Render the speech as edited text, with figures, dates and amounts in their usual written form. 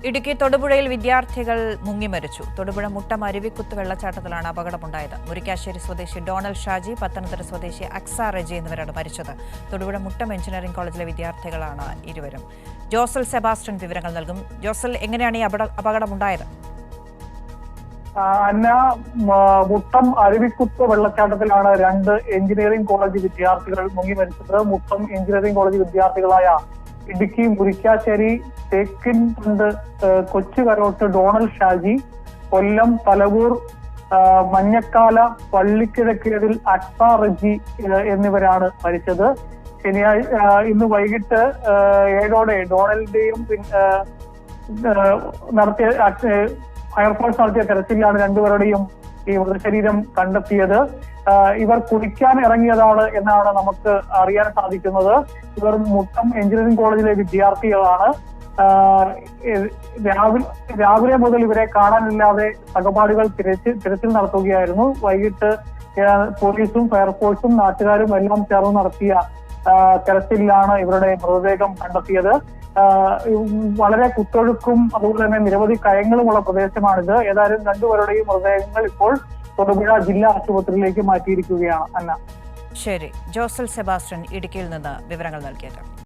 ഇടുക്കി തൊടുപുഴയിൽ വിദ്യാർത്ഥികൾ മുങ്ങിമരിച്ചു. തൊടുപുഴ മുട്ടം അരുവിക്കുത്ത് വെള്ളച്ചാട്ടത്തിലാണ് അപകടമുണ്ടായത്. മുരിക്കാശ്ശേരി സ്വദേശി ഡോണൽ ഷാജി, പത്തനംതിട്ട സ്വദേശി അക്സ റെജി എന്നിവരാണ് മരിച്ചത്. തൊടുപുഴ മുട്ടം എഞ്ചിനീയറിംഗ് കോളേജിലെ വിദ്യാർത്ഥികളാണ് ഇരുവരും. ജോസൽ സെബാസ്റ്റ്യൻ വിവരങ്ങൾ നൽകും. ജോസൽ, എങ്ങനെയാണ് ഈ അപകടമുണ്ടായത്? മുട്ടം അരുവിക്കുത്ത് വെള്ളച്ചാട്ടത്തിലാണ് രണ്ട് എഞ്ചിനീയറിംഗ് കോളേജ് വിദ്യാർത്ഥികൾ മുങ്ങി മരിച്ചത്. മുട്ടം എഞ്ചിനീയറിംഗ് കോളേജ് വിദ്യാർത്ഥികളായ ഇടുക്കി മുരിക്കാശ്ശേരി തേക്കിൻപണ്ട് കൊച്ചുകരോട്ട് ഡോണൽ ഷാജി, കൊല്ലം തലവൂർ മഞ്ഞക്കാല പള്ളിക്കിഴക്കേതിൽ അക്സ റെജി എന്നിവരാണ് മരിച്ചത്. ഇന്ന് വൈകിട്ട് 7ഓടെ ഡോണലിന്റെയും ഫയർഫോഴ്സ് നടത്തിയ തെരച്ചിലാണ് രണ്ടുപേരുടെയും ഈ മൃതശരീരം കണ്ടെത്തിയത്. ഇവർ കുളിക്കാൻ ഇറങ്ങിയതാണ് എന്നാണ് നമുക്ക് അറിയാൻ സാധിക്കുന്നത്. ഇവർ മുട്ടം എഞ്ചിനീയറിംഗ് കോളേജിലെ വിദ്യാർത്ഥികളാണ്. രാവിലെ മുതൽ ഇവരെ കാണാനില്ലാതെ സഹപാഠികൾ തിരച്ചിൽ നടത്തുകയായിരുന്നു. വൈകിട്ട് പോലീസും ഫയർഫോഴ്സും നാട്ടുകാരും എല്ലാം ചേർന്ന് നടത്തിയ തെരച്ചിലാണ് ഇവരുടെ മൃതദേഹം കണ്ടെത്തിയത്. വളരെ കുത്തൊഴുക്കും അതുപോലെ തന്നെ നിരവധി കയങ്ങളുമുള്ള പ്രദേശമാണിത്. ഏതായാലും രണ്ടുപേരുടെയും മൃതദേഹങ്ങൾ ഇപ്പോൾ തൊടുപുഴ ജില്ലാ ആശുപത്രിയിലേക്ക് മാറ്റിയിരിക്കുകയാണ്. ശരി, ജോസൽ സെബാസ്റ്റ്യൻ ഇടുക്കിയിൽ നിന്ന് വിവരങ്ങൾ നൽകിയത്.